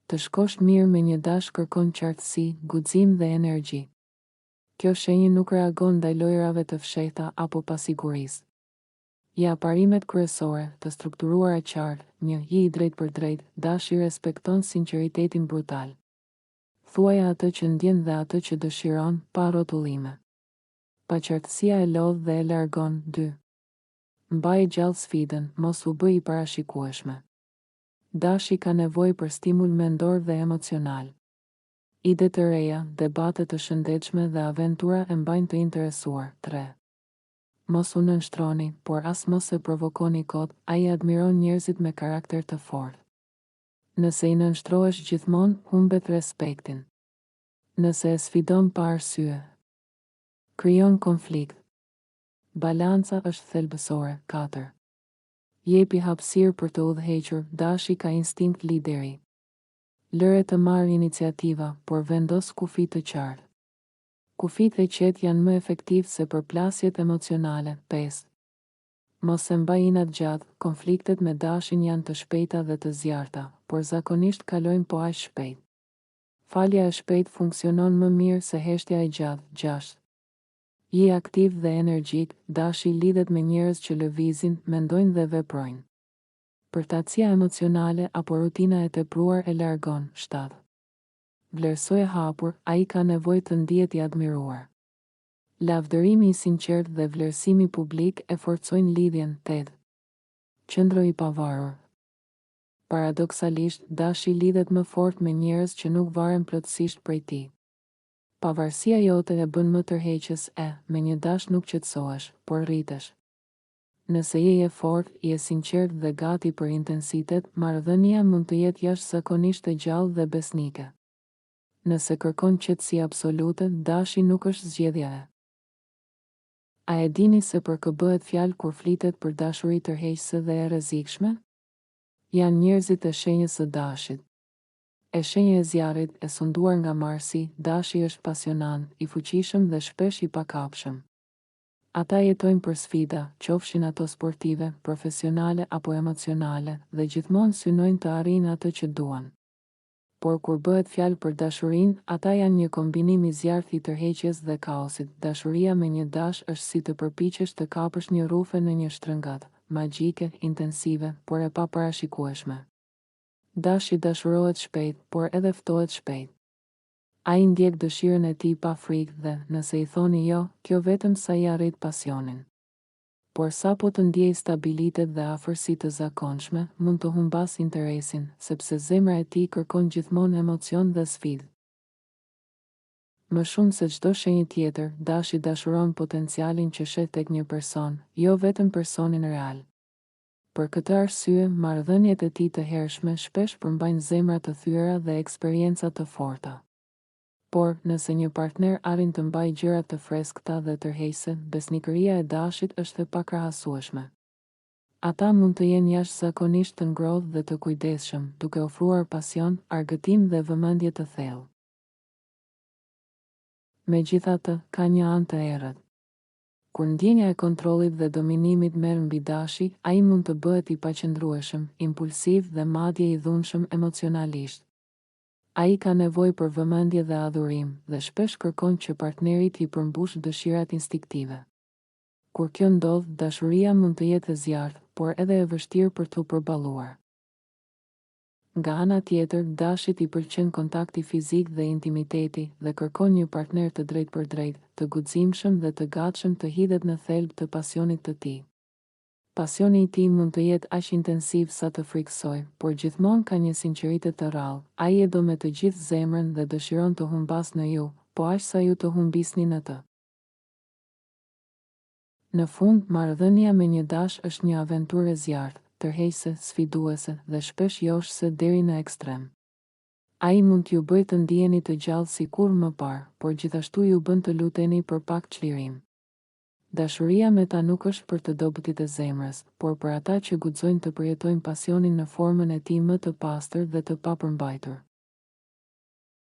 Të shkosh mirë me një dash kërkon qartësi, guxim dhe energji. Kjo shenjë nuk reagon ndaj lojrave të fshehta apo pasigurisë. Ja parimet kryesore, të strukturuara qartë, një je i drejtë për drejtë, dashi respekton sinqeritetin brutal. Thuaj atë që ndjen dhe atë që dëshiron, pa rrotullime. Paqartësia e lodh dhe e largon. 2. Mbaje gjallë sfidën, mos u bëj i parashikueshme. Dashi ka nevojë për stimul mendor dhe emocional. Ide të reja, debate të shëndetshme dhe aventura e mbajnë të interesuar. 3. Mos u nënshtroni, por as mos e provokoni kot, ai admiron njerëzit me karakter të fortë. Nëse i nënshtrohesh gjithmonë, humbet respektin. Nëse e sfidon pa arsye, krijon konflikt. Balanca është thelbësore. 4. Jepi hapësirë për të udhëhequr, dashi ka instinkt lideri. Lëre të marrë iniciativa, por vendos kufi të qartë. Kufit e qetë janë më efektiv se përplasjet emocionale. 5. Mos e mbaj inat gjatë, konfliktet me dashin janë të shpejta dhe të zjarta, por zakonisht kalojnë po aq shpejt. Falja e shpejt funksionon më mirë se heshtja e gjatë. 6. Je aktiv dhe energjik, dashi lidhet me njerëz që lëvizin, mendojnë dhe veprojnë. Përtatësia emocionale apo rutina e tepruar e largon. 7. Vlerësoj e hapur, ai ka nevojë të ndihet i admiruar. Lavdërimi i sinqert dhe vlerësimi publik e forcojnë lidhjen. 8. Qëndro i pavarur. Paradoksalisht, dashi lidhet më fort me njerëz që nuk varen plotësisht prej tij. Pavarësia jote e bën më tërheqës me një dash nuk qetësohesh, por rritesh. Nëse je i fortë, je sinqert dhe gati për intensitet, marrëdhënia mund të jetë jashtëzakonisht e gjallë dhe besnike. Nëse kërkon qetësi absolute, dashi nuk është zgjedhja e. A e dini se për kë bëhet fjalë kur flitet për dashuri tërheqëse dhe e rrezikshme? Janë njerëzit e shenjës së dashit. E shenja e zjarrit, e sunduar nga Marsi, dashi është pasionant, i fuqishëm dhe shpesh i pakapshëm. Ata jetojnë për sfida, qofshin ato sportive, profesionale apo emocionale, dhe gjithmonë synojnë të arrijnë atë që duan. Por kur bëhet fjalë për dashurinë, ata janë një kombinim i zjarrt i tërheqjes dhe kaosit. Dashuria me një dash është si të përpiqesh të kapësh një rrufe në një shtrengat, magjike, intensive, por e paparashikueshme. Dashi dashurohet shpejt, por edhe ftohet shpejt. Ai ndjek dëshirën e tij pa frikë dhe, nëse i thoni jo, kjo vetëm sa i arrit pasionin. Por sapo të ndjej stabilitet dhe afërsi të zakonshme, mund të humbas interesin, sepse zemra e tij kërkon gjithmonë emocion dhe sfidë. Më shumë se çdo shenjë tjetër, dashi dashuron potencialin që shet tek një person, jo vetëm personin real. Për këtë arsye, marrëdhëniet e tij të hershme shpesh përmbajnë zemra të thyera dhe eksperienca të forta. Por, nëse një partner arrin të mbajë gjëra të freskëta dhe tërheqëse, besnikëria e dashit është e pakrahasueshme. Ata mund të jenë jashtëzakonisht të ngrohtë dhe të kujdesshëm, duke ofruar pasion, argëtim dhe vëmendje të thellë. Megjithatë, ka një anë të errët. Kur ndjenja e kontrollit dhe dominimit merr mbi dashi, ai mund të bëhet i paqëndrueshëm, impulsiv dhe madje i dhunshëm emocionalisht. Ai ka nevojë për vëmendje dhe adhurim, dhe shpesh kërkon që partneri t'i përmbush dëshirat instiktive. Kur kjo ndodh, dashuria mund të jetë e zjarrt, por edhe e vështirë për t'u përballuar. Nga ana tjetër, dashit i pëlqen kontakti fizik dhe intimiteti, dhe kërkon një partner të drejtë për drejtë, të guximshëm dhe të gatshëm të hidhet në thelb të pasionit të tij. Pasioni i tij mund të jetë aq intensiv sa të frikësojë, por gjithmonë ka një sinqeritet të rrallë. Ai e do me të gjithë zemrën dhe dëshiron të humbas në ju, po aq sa ju të humbisni në të. Në fund, marrëdhënia me një dash është një aventurë e zjarrt, tërheqëse, sfiduese dhe shpesh joshse deri në ekstrem. Ai mund t'ju bëjë të ndiheni të gjallë si kur më parë, por gjithashtu ju bën të luteni për pak çlirim. Dashuria me ta nuk është për të dobëtit e zemrës, por për ata që guxojnë të përjetojnë pasionin në formën e tij më të pastër dhe të papërmbajtur.